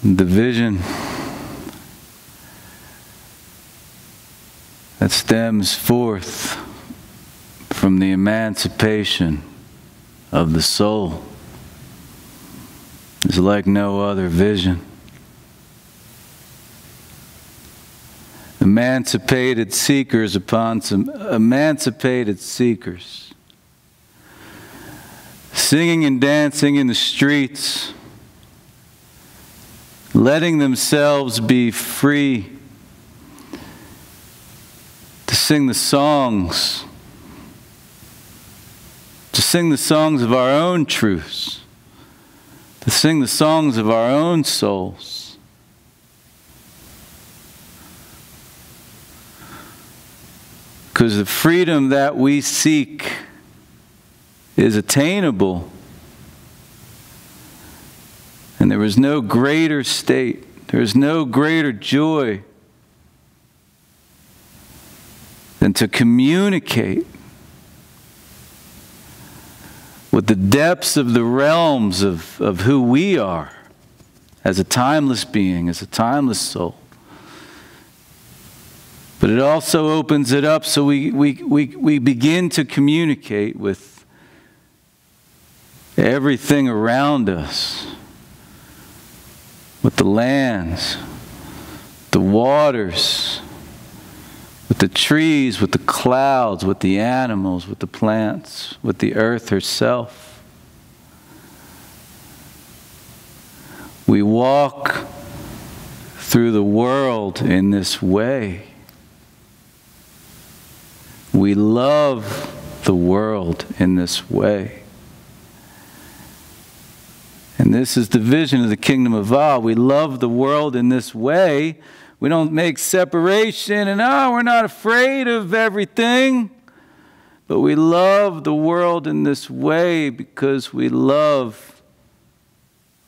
The vision that stems forth from the emancipation of the soul is like no other vision. Emancipated seekers upon some emancipated seekers, singing and dancing in the streets, letting themselves be free to sing the songs, of our own truths, to sing the songs of our own souls. Because the freedom that we seek is attainable. And there is no greater state, there is no greater joy than to communicate with the depths of the realms of who we are as a timeless being, as a timeless soul. But it also opens it up so we begin to communicate with everything around us, with the lands, the waters, with the trees, with the clouds, with the animals, with the plants, with the earth herself. We walk through the world in this way. We love the world in this way. And this is the vision of the kingdom of Allah. We love the world in this way. We don't make separation and, we're not afraid of everything. But we love the world in this way because we love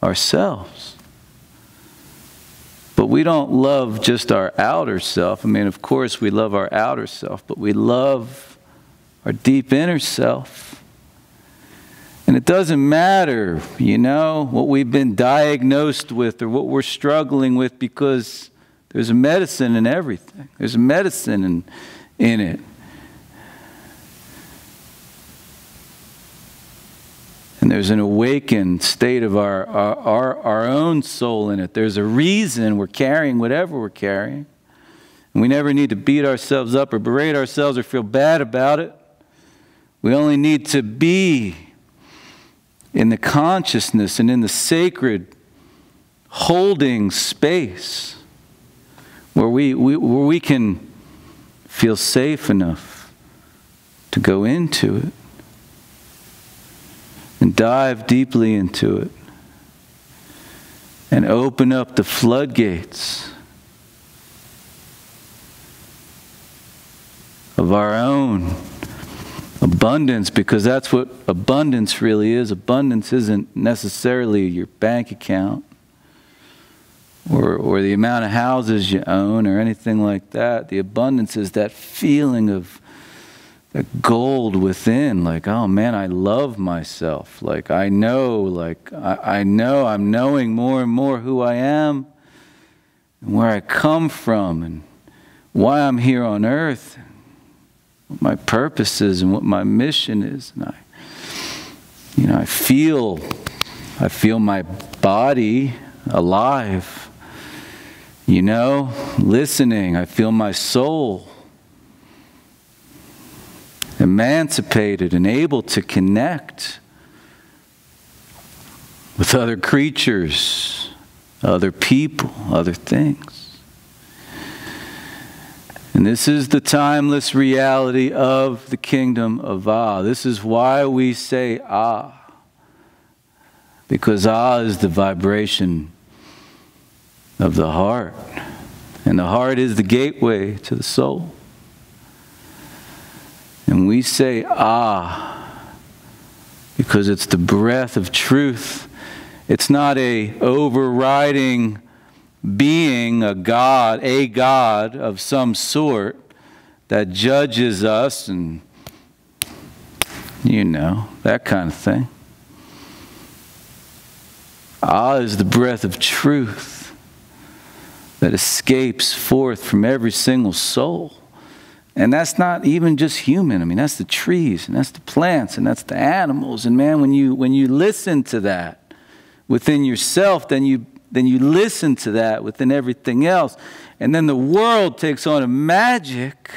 ourselves. But we don't love just our outer self. I mean, of course we love our outer self, but we love our deep inner self. And it doesn't matter, what we've been diagnosed with or what we're struggling with, because there's a medicine in everything. There's a medicine in it. And there's an awakened state of our own soul in it. There's a reason we're carrying whatever we're carrying. And we never need to beat ourselves up or berate ourselves or feel bad about it. We only need to be in the consciousness and in the sacred holding space where we can feel safe enough to go into it and dive deeply into it and open up the floodgates of our own abundance, because that's what abundance really is. Abundance isn't necessarily your bank account or the amount of houses you own or anything like that. The abundance is that feeling of that gold within, like, oh man, I love myself. Like I know I'm knowing more and more who I am and where I come from and why I'm here on earth, what my purpose is and what my mission is. And I feel my body alive, listening. I feel my soul emancipated and able to connect with other creatures, other people, other things. And this is the timeless reality of the kingdom of Ah. This is why we say Ah. Because Ah is the vibration of the heart. And the heart is the gateway to the soul. And we say Ah because it's the breath of truth. It's not a overriding being, a God of some sort that judges us and, that kind of thing. Ah is the breath of truth. that escapes forth from every single soul. And that's not even just human. I mean, that's the trees, and that's the plants, and that's the animals. And man, when you listen to that within yourself, then you listen to that within everything else. And then the world takes on a magic,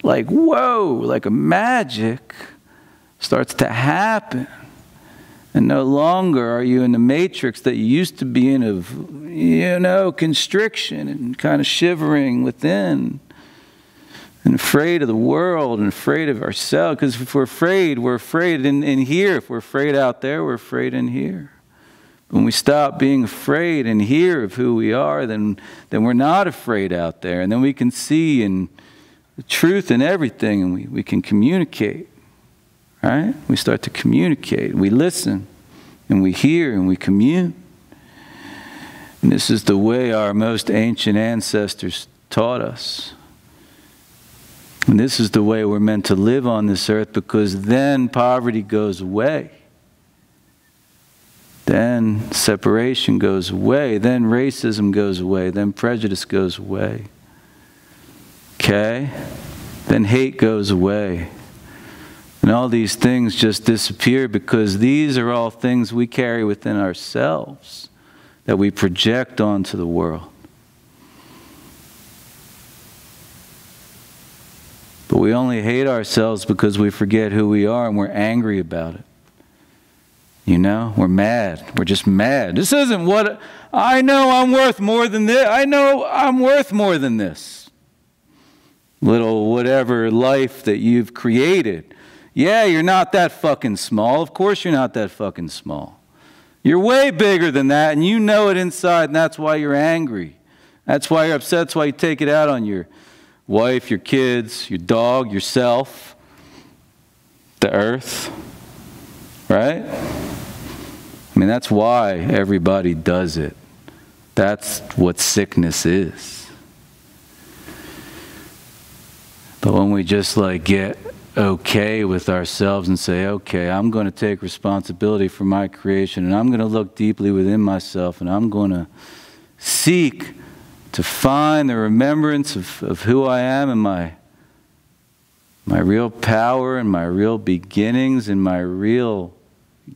like, whoa, like a magic starts to happen. And no longer are you in the matrix that you used to be in of, constriction and kind of shivering within. And afraid of the world and afraid of ourselves. Because if we're afraid in here. If we're afraid out there, we're afraid in here. When we stop being afraid in here of who we are, then we're not afraid out there. And then we can see in the truth in everything, and we can communicate. Right? We start to communicate. We listen, and we hear, and we commune. And this is the way our most ancient ancestors taught us. And this is the way we're meant to live on this earth, because then poverty goes away. Then separation goes away. Then racism goes away. Then prejudice goes away. Okay? Then hate goes away. And all these things just disappear, because these are all things we carry within ourselves that we project onto the world. But we only hate ourselves because we forget who we are and we're angry about it. We're mad. We're just mad. This isn't what I know. I'm worth more than this. I know I'm worth more than this. Little whatever life that you've created. Yeah, you're not that fucking small. Of course you're not that fucking small. You're way bigger than that, and you know it inside, and that's why you're angry. That's why you're upset. That's why you take it out on your wife, your kids, your dog, yourself, the earth, right? I mean, that's why everybody does it. That's what sickness is. But when we just get okay with ourselves and say, okay, I'm going to take responsibility for my creation, and I'm going to look deeply within myself, and I'm going to seek to find the remembrance of who I am and my real power and my real beginnings and my real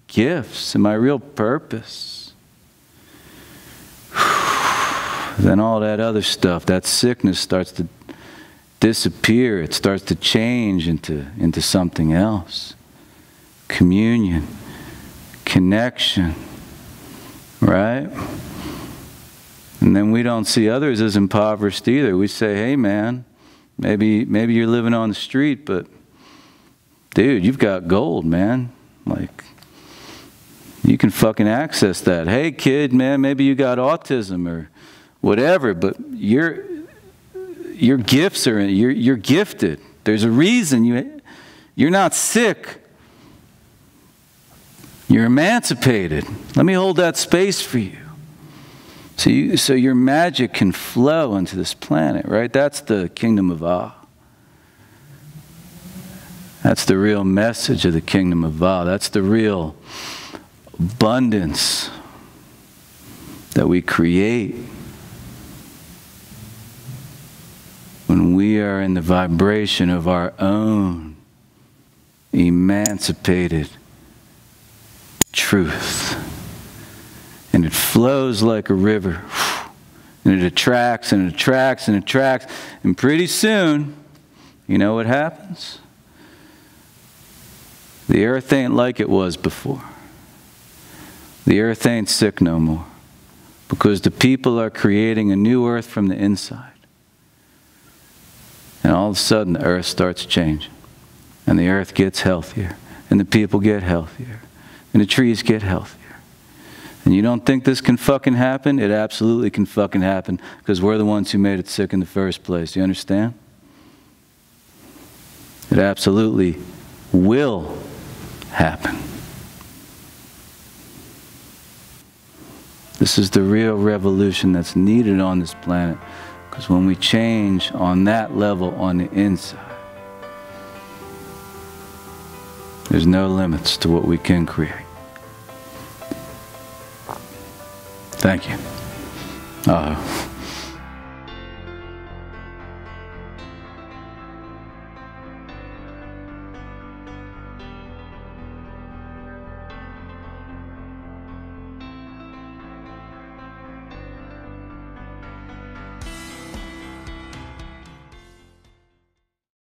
gifts and my real purpose. Then all that other stuff, that sickness starts to disappear. It starts to change into something else. Communion, connection, right? And then we don't see others as impoverished either. We say, hey man, maybe you're living on the street, but dude, you've got gold, man. You can fucking access that. Hey kid, man, maybe you got autism or whatever, but your gifts are, you're gifted. There's a reason you're not sick. You're emancipated. Let me hold that space for you. So your magic can flow into this planet, right? That's the kingdom of Ah. That's the real message of the kingdom of Ah. That's the real abundance that we create when we are in the vibration of our own emancipated truth. And it flows like a river. And it attracts and attracts and attracts. And pretty soon, you know what happens? The earth ain't like it was before. The earth ain't sick no more. Because the people are creating a new earth from the inside. And all of a sudden the earth starts changing. And the earth gets healthier. And the people get healthier. And the trees get healthier. And you don't think this can fucking happen? It absolutely can fucking happen, because we're the ones who made it sick in the first place. You understand? It absolutely will happen. This is the real revolution that's needed on this planet, because when we change on that level on the inside, there's no limits to what we can create. Thank you.